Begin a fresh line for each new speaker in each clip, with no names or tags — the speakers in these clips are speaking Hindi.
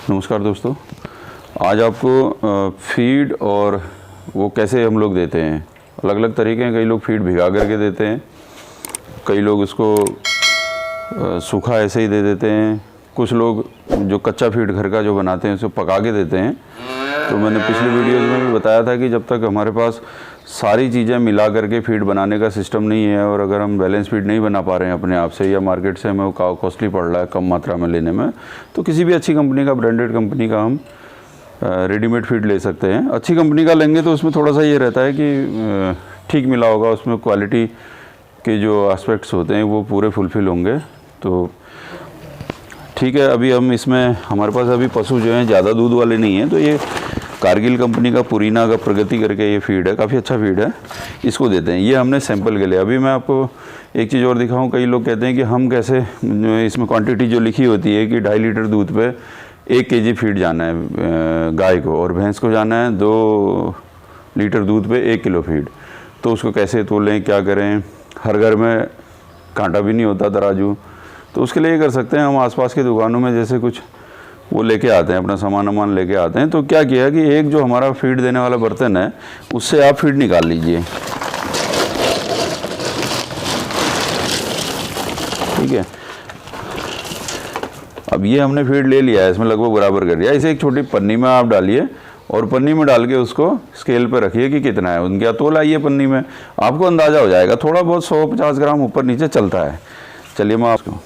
नमस्कार दोस्तों, आज आपको फीड और वो कैसे हम लोग देते हैं। अलग अलग तरीके हैं। कई लोग फीड भिगा करके देते हैं, कई लोग उसको सूखा ऐसे ही दे देते हैं, कुछ लोग जो कच्चा फीड घर का जो बनाते हैं उसको पका के देते हैं। तो मैंने पिछली वीडियोज़ में भी बताया था कि जब तक हमारे पास सारी चीज़ें मिला करके फीड बनाने का सिस्टम नहीं है और अगर हम बैलेंस फीड नहीं बना पा रहे हैं अपने आप से या मार्केट से हमें वो कॉस्टली पड़ रहा है कम मात्रा में लेने में, तो किसी भी अच्छी कंपनी का, ब्रांडेड कंपनी का हम रेडीमेड फीड ले सकते हैं। अच्छी कंपनी का लेंगे तो उसमें थोड़ा सा ये रहता है कि ठीक मिला होगा, उसमें क्वालिटी के जो एस्पेक्ट्स होते हैं वो पूरे फुलफ़िल होंगे। तो ठीक है, अभी हम इसमें हमारे पास अभी पशु जो हैं ज़्यादा दूध वाले नहीं हैं, तो ये कारगिल कंपनी का पुरीना का प्रगति करके ये फीड है, काफ़ी अच्छा फीड है, इसको देते हैं। ये हमने सैंपल के लिए। अभी मैं आपको एक चीज़ और दिखाऊं। कई लोग कहते हैं कि हम कैसे, इसमें क्वांटिटी जो लिखी होती है कि 2.5 लीटर दूध पे 1 केजी फीड जाना है गाय को, और भैंस को जाना है 2 लीटर दूध पे 1 किलो फीड। तो उसको कैसे तोलें, क्या करें। हर घर में कांटा भी नहीं होता, तराजू। तो उसके लिए ये कर सकते हैं, हम आसपास की दुकानों में जैसे कुछ वो लेके आते हैं, अपना सामान लेके आते हैं। तो क्या किया कि एक जो हमारा फीड देने वाला बर्तन है उससे आप फीड निकाल लीजिए, ठीक है। अब ये हमने फीड ले लिया है, इसमें लगभग बराबर कर दिया। इसे एक छोटी पन्नी में आप डालिए और पन्नी में डाल के उसको स्केल पे रखिए कि कितना है। उनका तोल आइए पन्नी में, आपको अंदाज़ा हो जाएगा। थोड़ा बहुत 150 ग्राम ऊपर नीचे चलता है। चलिए मैं आपको,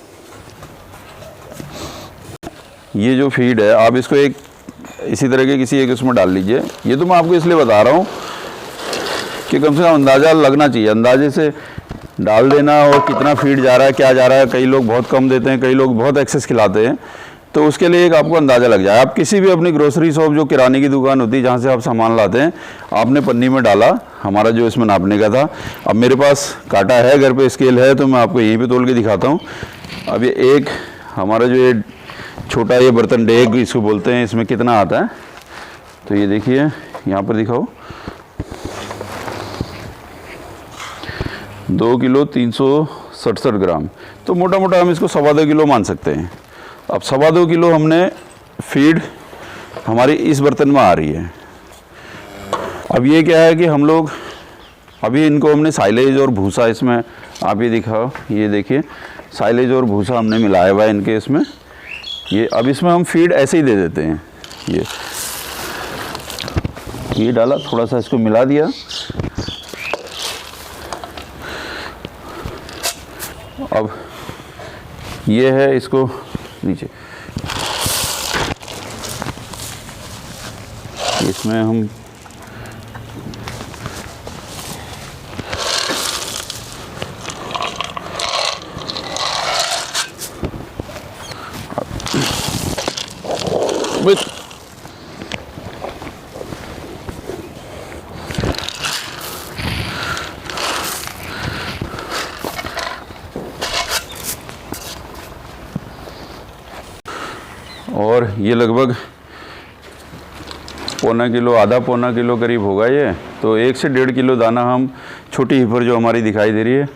ये जो फीड है आप इसको एक इसी तरह के किसी एक उसमें डाल लीजिए। ये तो मैं आपको इसलिए बता रहा हूँ कि कम से कम अंदाज़ा लगना चाहिए। अंदाजे से डाल देना और कितना फीड जा रहा है, क्या जा रहा है। कई लोग बहुत कम देते हैं, कई लोग बहुत एक्सेस खिलाते हैं। तो उसके लिए एक आपको अंदाज़ा लग जाए। आप किसी भी अपनी ग्रोसरी शॉप, जो किराने की दुकान होती है जहाँ से आप सामान लाते हैं, आपने पन्नी में डाला, हमारा जो इसमें नापने का था। अब मेरे पास कांटा है, घर पे स्केल है, तो मैं आपको यहीं पे तोल के दिखाता हूँ। अब ये एक हमारा जो ये छोटा ये बर्तन, डेग इसको बोलते हैं, इसमें कितना आता है। तो ये देखिए, यहाँ पर दिखाओ, 2 किलो 367 ग्राम। तो मोटा मोटा हम इसको 2.25 किलो मान सकते हैं। अब 2.25 किलो हमने फीड हमारी इस बर्तन में आ रही है। अब ये क्या है कि हम लोग अभी इनको हमने साइलेज और भूसा, इसमें आप ये दिखाओ, ये देखिए साइलेज और भूसा हमने मिलाया हुआ है इनके इसमें। ये अब इसमें हम फीड ऐसे ही दे देते हैं। ये डाला, थोड़ा सा इसको मिला दिया। अब ये है, इसको नीचे इसमें हम और ये लगभग पौना किलो, आधा पौना किलो करीब होगा ये। तो 1 से 1.5 किलो दाना हम छोटी हीपर जो हमारी दिखाई दे रही है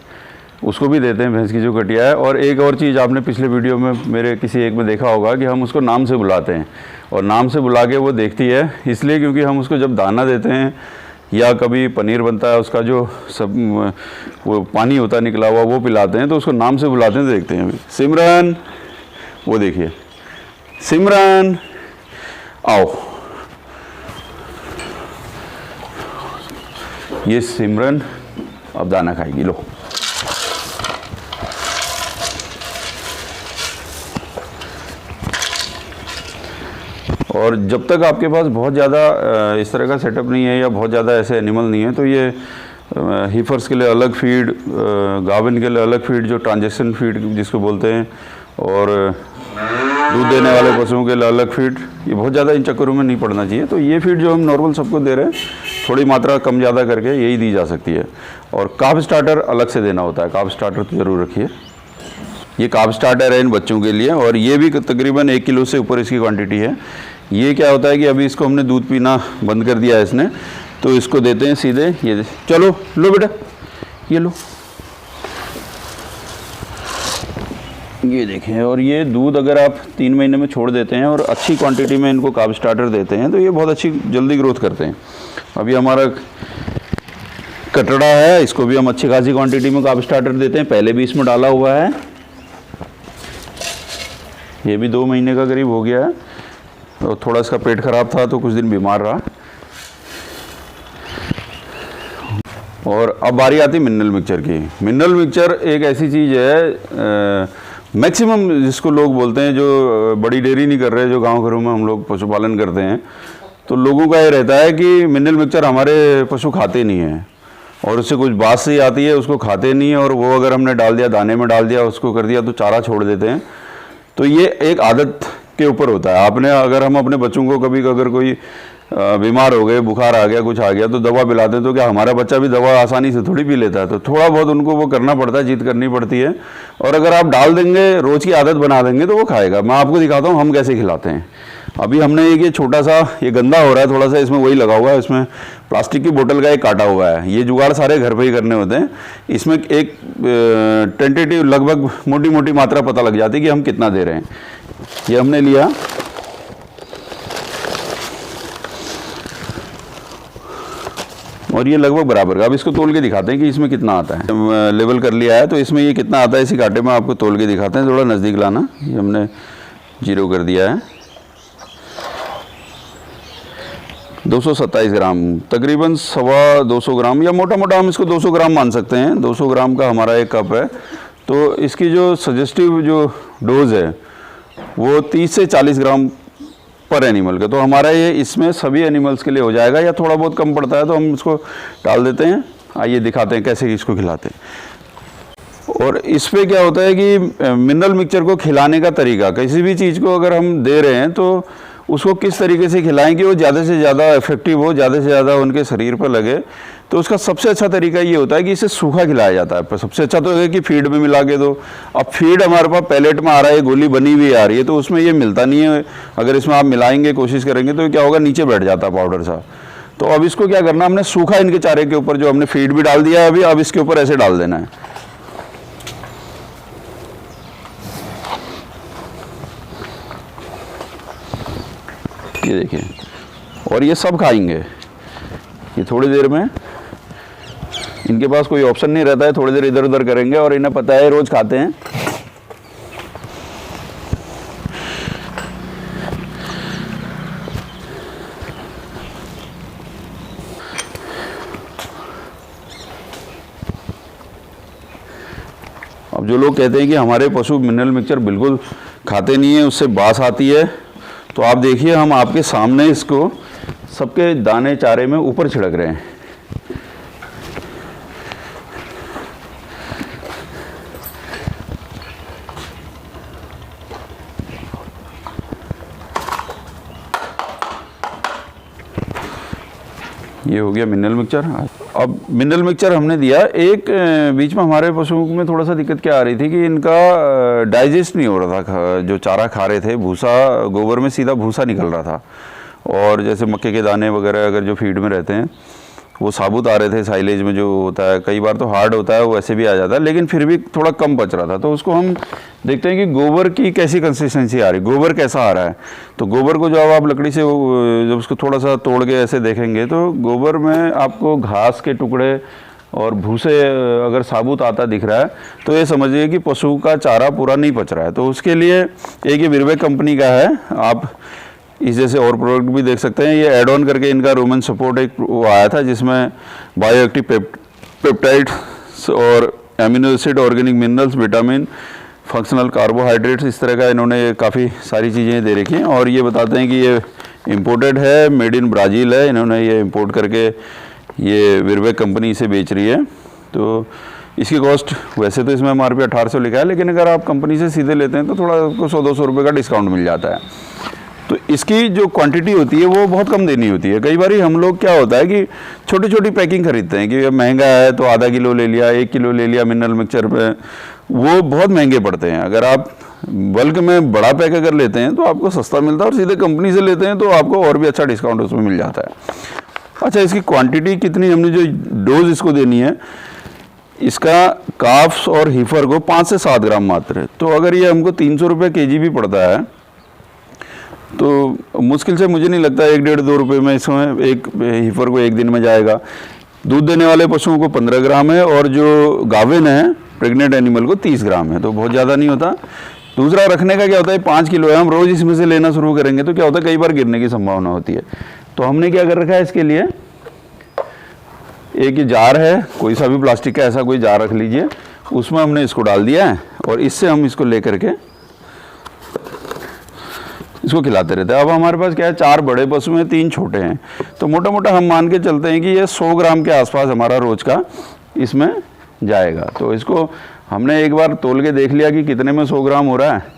उसको भी देते हैं, भैंस की जो कटिया है। और एक और चीज़ आपने पिछले वीडियो में मेरे किसी एक में देखा होगा कि हम उसको नाम से बुलाते हैं, और नाम से बुला के वो देखती है, इसलिए क्योंकि हम उसको जब दाना देते हैं या कभी पनीर बनता है, उसका जो सब वो पानी होता है निकला हुआ, वो पिलाते हैं, तो उसको नाम से बुलाते हैं। तो देखते हैं, सिमरन, वो देखिए, सिमरन आओ। ये सिमरन अब दाना खाएगी, लो। और जब तक आपके पास बहुत ज़्यादा इस तरह का सेटअप नहीं है या बहुत ज़्यादा ऐसे एनिमल नहीं है, तो ये हीफर्स के लिए अलग फीड, गाभिन के लिए अलग फीड, जो ट्रांजेक्शन फीड जिसको बोलते हैं, और दूध देने वाले पशुओं के लिए अलग फीड, ये बहुत ज़्यादा इन चक्करों में नहीं पड़ना चाहिए। तो ये फीड जो हम नॉर्मल सबको दे रहे हैं, थोड़ी मात्रा कम ज़्यादा करके यही दी जा सकती है। और कार्ब स्टार्टर अलग से देना होता है, कार्ब स्टार्टर तो ज़रूर रखिए। ये कार्ब स्टार्टर है इन बच्चों के लिए, और ये भी तकरीबन 1 किलो से ऊपर इसकी क्वांटिटी है। ये क्या होता है कि अभी इसको हमने दूध पीना बंद कर दिया है इसने, तो इसको देते हैं सीधे। ये चलो, लो बेटा, ये लो, ये देखें, और ये दूध अगर आप 3 महीने में छोड़ देते हैं और अच्छी क्वांटिटी में इनको कार्ब स्टार्टर देते हैं तो ये बहुत अच्छी जल्दी ग्रोथ करते हैं। अभी हमारा कटड़ा है, इसको भी हम अच्छी खासी क्वांटिटी में कार्ब स्टार्टर देते हैं, पहले भी इसमें डाला हुआ है। ये भी 2 महीने का करीब हो गया है और थोड़ा इसका पेट खराब था तो कुछ दिन बीमार रहा। और अब बारी आती है मिनरल मिक्सचर की। मिनरल मिक्सचर एक ऐसी चीज़ है मैक्सिमम जिसको लोग बोलते हैं, जो बड़ी डेयरी नहीं कर रहे, जो गांव घरों में हम लोग पशुपालन करते हैं, तो लोगों का ये रहता है कि मिनरल मिक्सचर हमारे पशु खाते नहीं हैं और उससे कुछ बात सी आती है, उसको खाते नहीं है, और वो अगर हमने डाल दिया, दाने में डाल दिया, उसको कर दिया तो चारा छोड़ देते हैं। तो ये एक आदत के ऊपर होता है। आपने अगर हम अपने बच्चों को कभी अगर कोई बीमार हो गए, बुखार आ गया, कुछ आ गया तो दवा पिलाते हैं, तो क्या हमारा बच्चा भी दवा आसानी से थोड़ी पी लेता है? तो थोड़ा बहुत उनको वो करना पड़ता है, जिद करनी पड़ती है। और अगर आप डाल देंगे, रोज़ की आदत बना देंगे तो वो खाएगा। मैं आपको दिखाता हूँ हम कैसे खिलाते हैं। अभी हमने एक ये छोटा सा, ये गंदा हो रहा है थोड़ा सा, इसमें वही लगा हुआ है, इसमें प्लास्टिक की बोतल का एक काटा हुआ है। ये जुगाड़ सारे घर पे ही करने होते हैं। इसमें एक टेंटेटिव लगभग मोटी मोटी मात्रा पता लग जाती है कि हम कितना दे रहे हैं। ये हमने लिया, और ये लगभग बराबर का। अब इसको तोल के दिखाते हैं कि इसमें कितना आता है। लेवल कर लिया है तो इसमें ये कितना आता है, इसी कांटे में आपको तोल के दिखाते हैं। थोड़ा नज़दीक लाना। ये हमने 0 कर दिया है। 227 ग्राम, तकरीबन 225 ग्राम, या मोटा मोटा हम इसको 200 ग्राम मान सकते हैं। 200 ग्राम का हमारा एक कप है। तो इसकी जो सजेस्टिव जो डोज है वो 30 से 40 ग्राम पर एनिमल का। तो हमारा ये इसमें सभी एनिमल्स के लिए हो जाएगा, या थोड़ा बहुत कम पड़ता है तो हम इसको डाल देते हैं। आइए दिखाते हैं कैसे इसको खिलाते हैं। और इस पे क्या होता है कि मिनरल मिक्सचर को खिलाने का तरीका, किसी भी चीज़ को अगर हम दे रहे हैं तो उसको किस तरीके से खिलाएं कि वो ज़्यादा से ज़्यादा इफेक्टिव हो, ज़्यादा से ज़्यादा उनके शरीर पर लगे। तो उसका सबसे अच्छा तरीका ये होता है कि इसे सूखा खिलाया जाता है। पर सबसे अच्छा तो है कि फीड में मिला के दो। अब फीड हमारे पास पैलेट में आ रहा है, गोली बनी हुई आ रही है, तो उसमें ये मिलता नहीं है। अगर इसमें आप मिलाएंगे, कोशिश करेंगे तो क्या होगा, नीचे बैठ जाता है पाउडर सा। तो अब इसको क्या करना, हमने सूखा इनके चारे के ऊपर, जो हमने फीड भी डाल दिया है अभी, अब इसके ऊपर ऐसे डाल देना है। ये देखिए, और ये सब खाएंगे। ये थोड़ी देर में, इनके पास कोई ऑप्शन नहीं रहता है, थोड़ी देर इधर उधर करेंगे, और इन्हें पता है रोज खाते हैं। अब जो लोग कहते हैं कि हमारे पशु मिनरल मिक्सचर बिल्कुल खाते नहीं है, उससे बास आती है, तो आप देखिए हम आपके सामने इसको सबके दाने चारे में ऊपर छिड़क रहे हैं। ये हो गया मिनरल मिक्सचर। अब मिनरल मिक्सचर हमने दिया। एक बीच में हमारे पशुओं में थोड़ा सा दिक्कत क्या आ रही थी कि इनका डाइजेस्ट नहीं हो रहा था। जो चारा खा रहे थे, भूसा, गोबर में सीधा भूसा निकल रहा था, और जैसे मक्के के दाने वगैरह अगर जो फीड में रहते हैं वो साबुत आ रहे थे। साइलेज में जो होता है, कई बार तो हार्ड होता है, वो ऐसे भी आ जाता है, लेकिन फिर भी थोड़ा कम बच रहा था। तो उसको हम देखते हैं कि गोबर की कैसी कंसिस्टेंसी आ रही, गोबर कैसा आ रहा है। तो गोबर को जब आप लकड़ी से जब उसको थोड़ा सा तोड़ के ऐसे देखेंगे तो गोबर में आपको घास के टुकड़े और भूसे अगर साबुत आता दिख रहा है तो ये समझिए कि पशु का चारा पूरा नहीं पच रहा है। तो उसके लिए एक ये विरवेक कंपनी का है, आप इस जैसे और प्रोडक्ट भी देख सकते हैं। ये एड ऑन करके इनका रूमेन सपोर्ट एक वो आया था, जिसमें बायोएक्टिव पेप्टाइड्स और amino acid, organic minerals, vitamin, functional carbohydrates, इस तरह का इन्होंने काफ़ी सारी चीज़ें दे रखी हैं। और ये बताते हैं कि ये इम्पोर्टेड है, मेड इन ब्राज़ील है। इन्होंने ये इम्पोर्ट करके ये विरवेक कंपनी इसे बेच रही है। तो इसकी कॉस्ट वैसे तो इसमें MRP 1800 लिखा है, लेकिन अगर आप कंपनी से सीधे लेते हैं तो थोड़ा आपको 100-200 रुपये का डिस्काउंट मिल जाता है। तो इसकी जो क्वांटिटी होती है वो बहुत कम देनी होती है। कई बार हम लोग क्या होता है कि छोटी छोटी पैकिंग खरीदते हैं कि महंगा है तो आधा किलो ले लिया, 1 किलो ले लिया मिनरल मिक्सचर पे, वो बहुत महंगे पड़ते हैं। अगर आप बल्क में बड़ा पैक अगर लेते हैं तो आपको सस्ता मिलता है, और सीधे कंपनी से लेते हैं तो आपको और भी अच्छा डिस्काउंट उसमें मिल जाता है। अच्छा, इसकी क्वांटिटी कितनी, हमने जो डोज इसको देनी है, इसका काफ्स और हीफर को 5 से 7 ग्राम मात्र है। तो अगर ये हमको 300 रुपये केजी भी पड़ता है तो मुश्किल से मुझे नहीं लगता 1-1.5-2 रुपये में इसमें एक हीफर को एक दिन में जाएगा। दूध देने वाले पशुओं को 15 ग्राम है और जो गाभिन है प्रेग्नेंट एनिमल को 30 ग्राम है, तो बहुत ज़्यादा नहीं होता। दूसरा, रखने का क्या होता है, 5 किलो है, हम रोज़ इसमें से लेना शुरू करेंगे तो क्या होता है कई बार गिरने की संभावना होती है। तो हमने क्या कर रखा है इसके लिए, एक जार है, कोई सा भी प्लास्टिक का ऐसा कोई जार रख लीजिए, उसमें हमने इसको डाल दिया है और इससे हम इसको ले करके इसको खिलाते रहते हैं। अब हमारे पास क्या है, 4 बड़े पशु हैं, 3 छोटे हैं, तो मोटा मोटा हम मान के चलते हैं कि ये 100 ग्राम के आसपास हमारा रोज का इसमें जाएगा। तो इसको हमने एक बार तोल के देख लिया कि कितने में 100 ग्राम हो रहा है।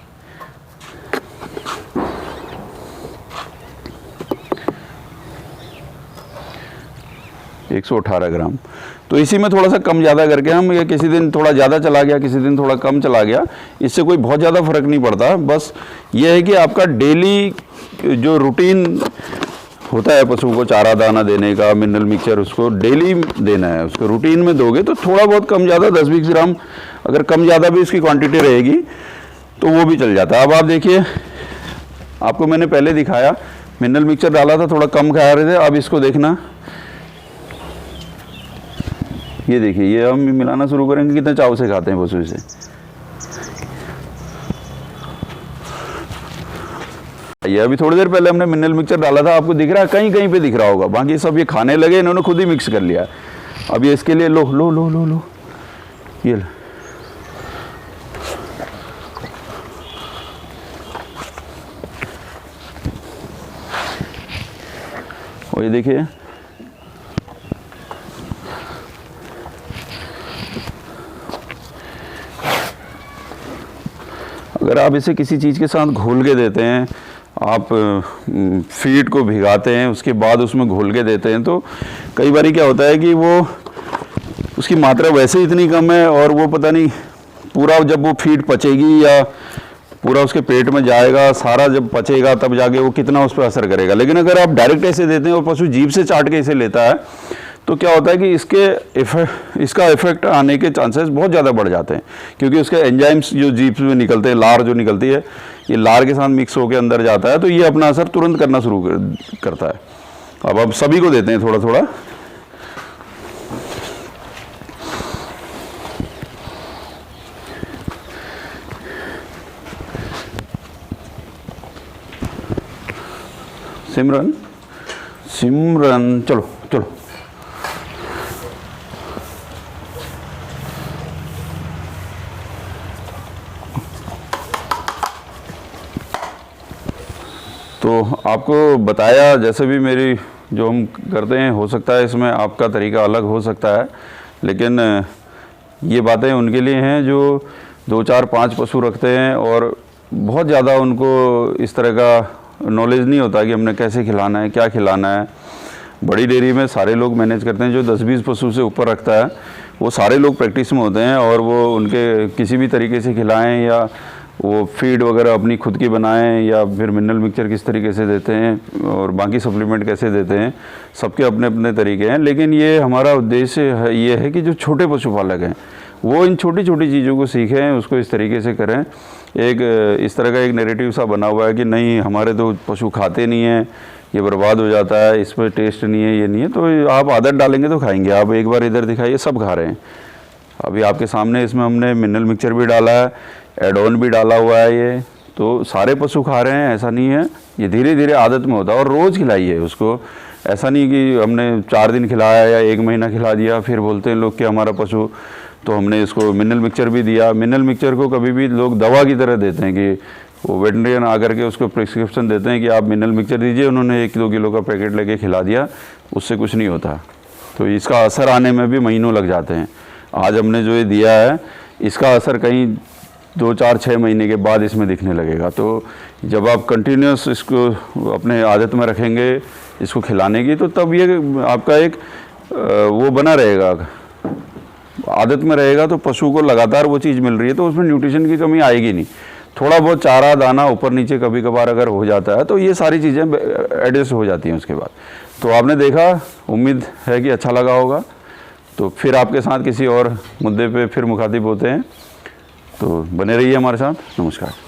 एक 118 ग्राम। तो इसी में थोड़ा सा कम ज़्यादा करके हम, ये किसी दिन थोड़ा ज़्यादा चला गया, किसी दिन थोड़ा कम चला गया, इससे कोई बहुत ज़्यादा फर्क नहीं पड़ता। बस ये है कि आपका डेली जो रूटीन होता है पशु को चारा दाना देने का, मिनरल मिक्सचर उसको डेली देना है, उसको रूटीन में दोगे तो थोड़ा बहुत कम ज़्यादा 10-20 ग्राम अगर कम ज़्यादा भी इसकी क्वांटिटी रहेगी तो वो भी चल जाता है। अब आप देखिए, आपको मैंने पहले दिखाया मिनरल मिक्सचर डाला था, थोड़ा कम खा रहे थे। अब इसको देखना, ये देखिए, ये हम मिलाना शुरू करेंगे, कितने चाव से खाते हैं पशु इसे। ये अभी थोड़ी देर पहले हमने मिनरल मिक्सचर डाला था, आपको दिख रहा है, कहीं कहीं पे दिख रहा होगा, बाकी सब ये खाने लगे, इन्होंने खुद ही मिक्स कर लिया। अब ये इसके लिए लो लो लो लो लो, ये लो। और ये देखिए, अगर आप इसे किसी चीज़ के साथ घोल के देते हैं, आप फीड को भिगाते हैं उसके बाद उसमें घोल के देते हैं, तो कई बार क्या होता है कि वो उसकी मात्रा वैसे इतनी कम है और वो पता नहीं पूरा जब वो फीड पचेगी या पूरा उसके पेट में जाएगा, सारा जब पचेगा तब जाके वो कितना उस पर असर करेगा। लेकिन अगर आप डायरेक्ट ऐसे देते हैं और पशु जीभ से चाट के इसे लेता है तो क्या होता है कि इसका इफेक्ट आने के चांसेस बहुत ज़्यादा बढ़ जाते हैं, क्योंकि उसके एंजाइम्स जो जीभ में निकलते हैं, लार जो निकलती है, ये लार के साथ मिक्स होकर अंदर जाता है, तो ये अपना असर तुरंत करना शुरू करता है। अब सभी को देते हैं थोड़ा थोड़ा। सिमरन सिमरन चलो चलो। तो आपको बताया, जैसे भी मेरी जो हम करते हैं, हो सकता है इसमें आपका तरीका अलग हो सकता है, लेकिन ये बातें उनके लिए हैं जो 2, 4, 5 पशु रखते हैं और बहुत ज़्यादा उनको इस तरह का नॉलेज नहीं होता कि हमने कैसे खिलाना है, क्या खिलाना है। बड़ी डेयरी में सारे लोग मैनेज करते हैं, जो 10-20 पशु से ऊपर रखता है वो सारे लोग प्रैक्टिस में होते हैं और वो उनके किसी भी तरीके से खिलाएं या वो फीड वगैरह अपनी खुद की बनाएं या फिर मिनरल मिक्सचर किस तरीके से देते हैं और बाकी सप्लीमेंट कैसे देते हैं, सबके अपने अपने तरीके हैं। लेकिन ये हमारा उद्देश्य ये है कि जो छोटे पशुपालक हैं वो इन छोटी छोटी चीज़ों को सीखें, उसको इस तरीके से करें। एक इस तरह का एक नैरेटिव सा बना हुआ है कि नहीं हमारे तो पशु खाते नहीं हैं, ये बर्बाद हो जाता है, इसमें टेस्ट नहीं है, ये नहीं है। तो आप आदत डालेंगे तो खाएंगे। आप एक बार इधर दिखाइए, सब खा रहे हैं। अभी आपके सामने इसमें हमने मिनरल मिक्सचर भी डाला है, एड ऑन भी डाला हुआ है, ये तो सारे पशु खा रहे हैं, ऐसा नहीं है। ये धीरे धीरे आदत में होता है और रोज़ खिलाइए उसको। ऐसा नहीं कि हमने 4 दिन खिलाया या 1 महीना खिला दिया फिर बोलते हैं लोग कि हमारा पशु, तो हमने इसको मिनरल मिक्सचर भी दिया। मिनरल मिक्सचर को कभी भी लोग दवा की तरह देते हैं कि वो वेटनरियन आकर के उसको प्रिस्क्रिप्शन देते हैं कि आप मिनरल मिक्सचर दीजिए, उन्होंने 1-2 किलो का पैकेट लेके खिला दिया, उससे कुछ नहीं होता। तो इसका असर आने में भी महीनों लग जाते हैं। आज हमने जो ये दिया है इसका असर कहीं 2, 4, 6 महीने के बाद इसमें दिखने लगेगा। तो जब आप कंटिन्यूस इसको अपने आदत में रखेंगे इसको खिलाने की, तो तब ये आपका एक वो बना रहेगा, आदत में रहेगा, तो पशु को लगातार वो चीज़ मिल रही है तो उसमें न्यूट्रिशन की कमी आएगी नहीं। थोड़ा बहुत चारा दाना ऊपर नीचे कभी कभार अगर हो जाता है तो ये सारी चीज़ें एडजस्ट हो जाती हैं उसके बाद। तो आपने देखा, उम्मीद है कि अच्छा लगा होगा। तो फिर आपके साथ किसी और मुद्दे पे फिर मुखातिब होते हैं, तो बने रहिए हमारे साथ। नमस्कार।